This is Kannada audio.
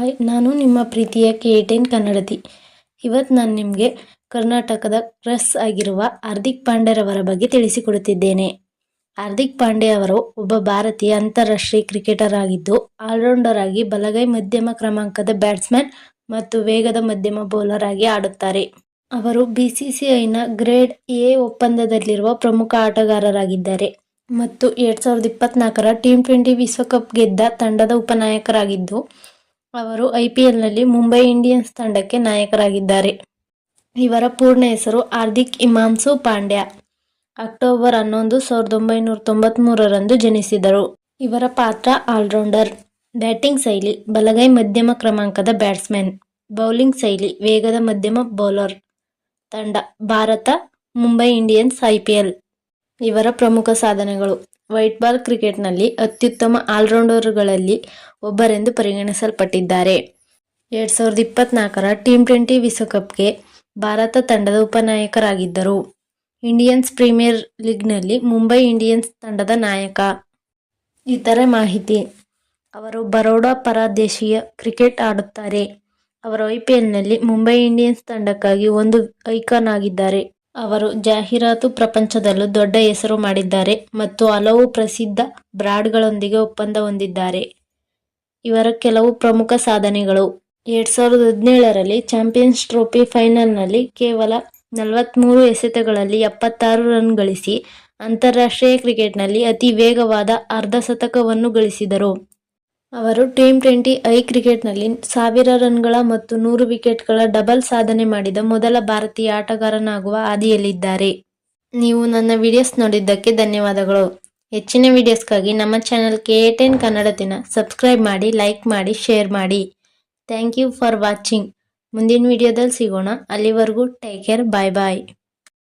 ಹಾಯ್, ನಾನು ನಿಮ್ಮ ಪ್ರೀತಿಯ K10 ಕನ್ನಡತಿ. ಇವತ್ತು ನಾನು ನಿಮಗೆ ಕರ್ನಾಟಕದ ಕ್ರಸ್ ಆಗಿರುವ ಹಾರ್ದಿಕ್ ಪಾಂಡ್ಯರವರ ಬಗ್ಗೆ ತಿಳಿಸಿಕೊಡುತ್ತಿದ್ದೇನೆ. ಹಾರ್ದಿಕ್ ಪಾಂಡ್ಯ ಅವರು ಒಬ್ಬ ಭಾರತೀಯ ಅಂತಾರಾಷ್ಟ್ರೀಯ ಕ್ರಿಕೆಟರ್ ಆಗಿದ್ದು, ಆಲ್ರೌಂಡರ್ ಆಗಿ ಬಲಗೈ ಮಧ್ಯಮ ಕ್ರಮಾಂಕದ ಬ್ಯಾಟ್ಸ್ಮನ್ ಮತ್ತು ವೇಗದ ಮಧ್ಯಮ ಬೌಲರ್ ಆಗಿ ಆಡುತ್ತಾರೆ. ಅವರು BCCIನ ಗ್ರೇಡ್ A ಒಪ್ಪಂದದಲ್ಲಿರುವ ಪ್ರಮುಖ ಆಟಗಾರರಾಗಿದ್ದಾರೆ ಮತ್ತು 2024ರ T20 ವಿಶ್ವಕಪ್ ಗೆದ್ದ ತಂಡದ ಉಪನಾಯಕರಾಗಿದ್ದು, ಅವರು IPLನಲ್ಲಿ ಮುಂಬೈ ಇಂಡಿಯನ್ಸ್ ತಂಡಕ್ಕೆ ನಾಯಕರಾಗಿದ್ದಾರೆ. ಇವರ ಪೂರ್ಣ ಹೆಸರು ಹಾರ್ದಿಕ್ ಹಿಮಾಂಶು ಪಾಂಡ್ಯ. ಅಕ್ಟೋಬರ್ 11, 1993ರಂದು ಜನಿಸಿದರು. ಇವರ ಪಾತ್ರ ಆಲ್ರೌಂಡರ್. ಬ್ಯಾಟಿಂಗ್ ಶೈಲಿ ಬಲಗೈ ಮಧ್ಯಮ ಕ್ರಮಾಂಕದ ಬ್ಯಾಟ್ಸ್ಮನ್. ಬೌಲಿಂಗ್ ಶೈಲಿ ವೇಗದ ಮಧ್ಯಮ ಬೌಲರ್. ತಂಡ ಭಾರತ, ಮುಂಬೈ ಇಂಡಿಯನ್ಸ್, IPL. ಇವರ ಪ್ರಮುಖ ಸಾಧನೆಗಳು: ವೈಟ್ ಬಾಲ್ ಕ್ರಿಕೆಟ್ನಲ್ಲಿ ಅತ್ಯುತ್ತಮ ಆಲ್ರೌಂಡರ್ಗಳಲ್ಲಿ ಒಬ್ಬರೆಂದು ಪರಿಗಣಿಸಲ್ಪಟ್ಟಿದ್ದಾರೆ. 2024ರ T20 ವಿಶ್ವಕಪ್ಗೆ ಭಾರತ ತಂಡದ ಉಪನಾಯಕರಾಗಿದ್ದರು. ಇಂಡಿಯನ್ ಪ್ರೀಮಿಯರ್ ಲೀಗ್ನಲ್ಲಿ ಮುಂಬೈ ಇಂಡಿಯನ್ಸ್ ತಂಡದ ನಾಯಕ. ಇತರೆ ಮಾಹಿತಿ: ಅವರು ಬರೋಡಾ ಪರ ದೇಶೀಯ ಕ್ರಿಕೆಟ್ ಆಡುತ್ತಾರೆ. ಅವರು IPLನಲ್ಲಿ ಮುಂಬೈ ಇಂಡಿಯನ್ಸ್ ತಂಡಕ್ಕಾಗಿ ಒಂದು ಐಕಾನ್ ಆಗಿದ್ದಾರೆ. ಅವರು ಜಾಹೀರಾತು ಪ್ರಪಂಚದಲ್ಲೂ ದೊಡ್ಡ ಹೆಸರು ಮಾಡಿದ್ದಾರೆ ಮತ್ತು ಹಲವು ಪ್ರಸಿದ್ಧ ಬ್ರಾಂಡ್ಗಳೊಂದಿಗೆ ಒಪ್ಪಂದ ಹೊಂದಿದ್ದಾರೆ. ಇವರ ಕೆಲವು ಪ್ರಮುಖ ಸಾಧನೆಗಳು: 2017ರಲ್ಲಿ ಚಾಂಪಿಯನ್ಸ್ ಟ್ರೋಫಿ ಫೈನಲ್ನಲ್ಲಿ ಕೇವಲ 43 ಎಸೆತಗಳಲ್ಲಿ 76 ರನ್ ಗಳಿಸಿ ಅಂತಾರಾಷ್ಟ್ರೀಯ ಕ್ರಿಕೆಟ್ನಲ್ಲಿ ಅತಿ ವೇಗವಾದ ಅರ್ಧಶತಕವನ್ನು ಗಳಿಸಿದರು. ಅವರು T20I ಕ್ರಿಕೆಟ್ನಲ್ಲಿ 1000 ರನ್ಗಳ ಮತ್ತು 100 ವಿಕೆಟ್ಗಳ ಡಬಲ್ ಸಾಧನೆ ಮಾಡಿದ ಮೊದಲ ಭಾರತೀಯ ಆಟಗಾರನಾಗುವ ಹಾದಿಯಲ್ಲಿದ್ದಾರೆ. ನೀವು ನನ್ನ ವಿಡಿಯೋಸ್ ನೋಡಿದ್ದಕ್ಕೆ ಧನ್ಯವಾದಗಳು. ಹೆಚ್ಚಿನ ವಿಡಿಯೋಸ್ಗಾಗಿ ನಮ್ಮ ಚಾನೆಲ್ K10 ಕನ್ನಡತಿನ ಸಬ್ಸ್ಕ್ರೈಬ್ ಮಾಡಿ, ಲೈಕ್ ಮಾಡಿ, ಶೇರ್ ಮಾಡಿ. Thank you for watching. ಮುಂದಿನ ವಿಡಿಯೋದಲ್ಲಿ ಸಿಗೋಣ. ಅಲ್ಲಿವರೆಗೂ ಟೇಕ್ ಕೇರ್. ಬಾಯ್ ಬಾಯ್.